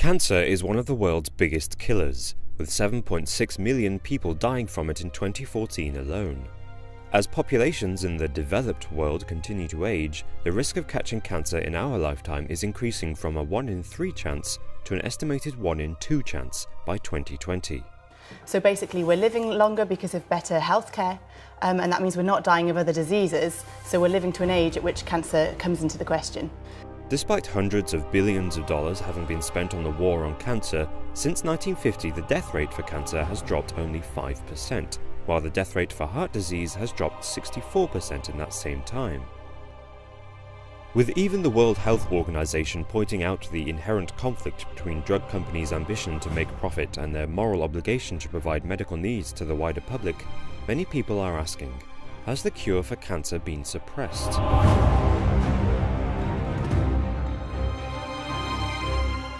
Cancer is one of the world's biggest killers, with 7.6 million people dying from it in 2014 alone. As populations in the developed world continue to age, the risk of catching cancer in our lifetime is increasing from a 1 in 3 chance to an estimated 1 in 2 chance by 2020. So basically we're living longer because of better healthcare, and that means we're not dying of other diseases, so we're living to an age at which cancer comes into the question. Despite hundreds of billions of dollars having been spent on the war on cancer, since 1950 the death rate for cancer has dropped only 5%, while the death rate for heart disease has dropped 64% in that same time. With even the World Health Organization pointing out the inherent conflict between drug companies' ambition to make profit and their moral obligation to provide medical needs to the wider public, many people are asking, has the cure for cancer been suppressed?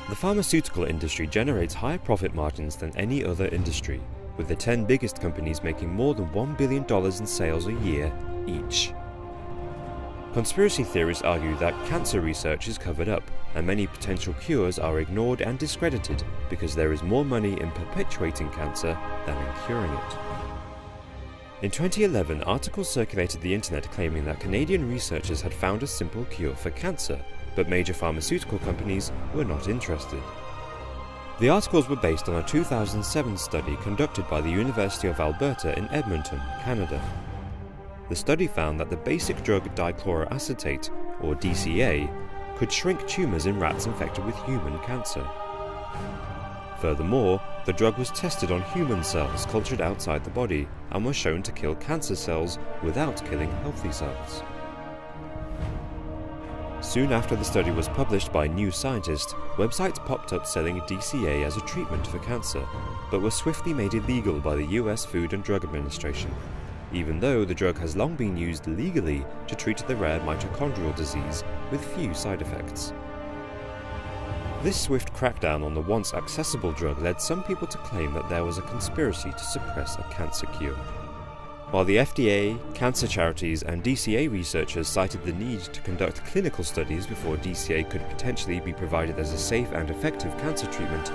The pharmaceutical industry generates higher profit margins than any other industry, with the 10 biggest companies making more than $1 billion in sales a year each. Conspiracy theorists argue that cancer research is covered up, and many potential cures are ignored and discredited because there is more money in perpetuating cancer than in curing it. In 2011, articles circulated the internet claiming that Canadian researchers had found a simple cure for cancer, but major pharmaceutical companies were not interested. The articles were based on a 2007 study conducted by the University of Alberta in Edmonton, Canada. The study found that the basic drug dichloroacetate, or DCA, could shrink tumours in rats infected with human cancer. Furthermore, the drug was tested on human cells cultured outside the body and was shown to kill cancer cells without killing healthy cells. Soon after the study was published by New Scientist, websites popped up selling DCA as a treatment for cancer, but were swiftly made illegal by the US Food and Drug Administration, even though the drug has long been used legally to treat the rare mitochondrial disease with few side effects. This swift crackdown on the once accessible drug led some people to claim that there was a conspiracy to suppress a cancer cure. While the FDA, cancer charities and DCA researchers cited the need to conduct clinical studies before DCA could potentially be provided as a safe and effective cancer treatment,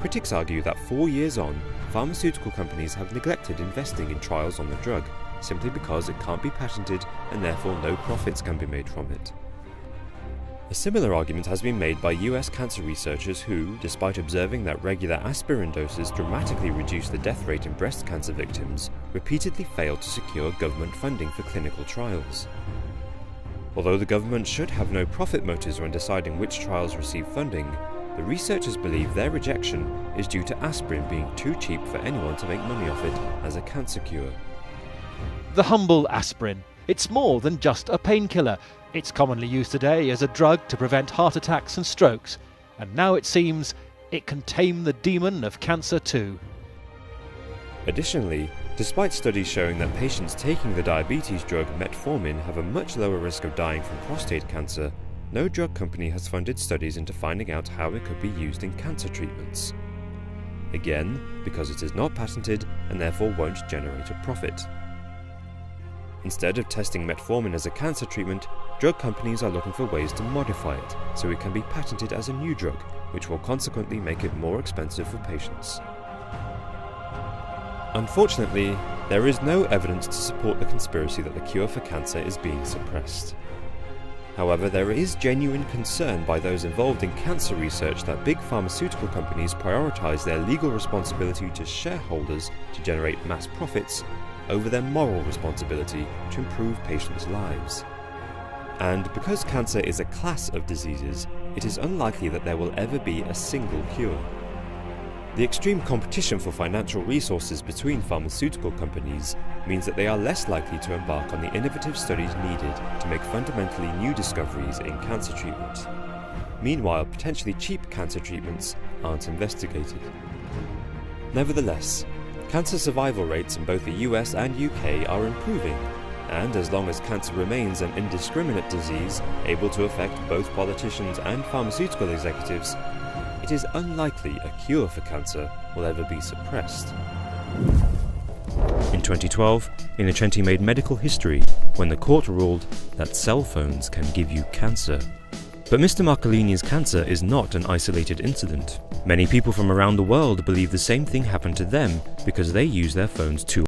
critics argue that 4 years on, pharmaceutical companies have neglected investing in trials on the drug, simply because it can't be patented and therefore no profits can be made from it. A similar argument has been made by US cancer researchers who, despite observing that regular aspirin doses dramatically reduce the death rate in breast cancer victims, repeatedly failed to secure government funding for clinical trials. Although the government should have no profit motives when deciding which trials receive funding, the researchers believe their rejection is due to aspirin being too cheap for anyone to make money off it as a cancer cure. The humble aspirin. It's more than just a painkiller. It's commonly used today as a drug to prevent heart attacks and strokes, and now it seems it can tame the demon of cancer too. Additionally, despite studies showing that patients taking the diabetes drug metformin have a much lower risk of dying from prostate cancer, no drug company has funded studies into finding out how it could be used in cancer treatments. Again, because it is not patented and therefore won't generate a profit. Instead of testing metformin as a cancer treatment, drug companies are looking for ways to modify it so it can be patented as a new drug, which will consequently make it more expensive for patients. Unfortunately, there is no evidence to support the conspiracy that the cure for cancer is being suppressed. However, there is genuine concern by those involved in cancer research that big pharmaceutical companies prioritize their legal responsibility to shareholders to generate mass profits over their moral responsibility to improve patients' lives. And because cancer is a class of diseases, it is unlikely that there will ever be a single cure. The extreme competition for financial resources between pharmaceutical companies means that they are less likely to embark on the innovative studies needed to make fundamentally new discoveries in cancer treatment. Meanwhile, potentially cheap cancer treatments aren't investigated. Nevertheless, cancer survival rates in both the US and UK are improving, and as long as cancer remains an indiscriminate disease able to affect both politicians and pharmaceutical executives, it is unlikely a cure for cancer will ever be suppressed. In 2012, Innocenti made medical history when the court ruled that cell phones can give you cancer. But Mr. Marcolini's cancer is not an isolated incident. Many people from around the world believe the same thing happened to them because they use their phones too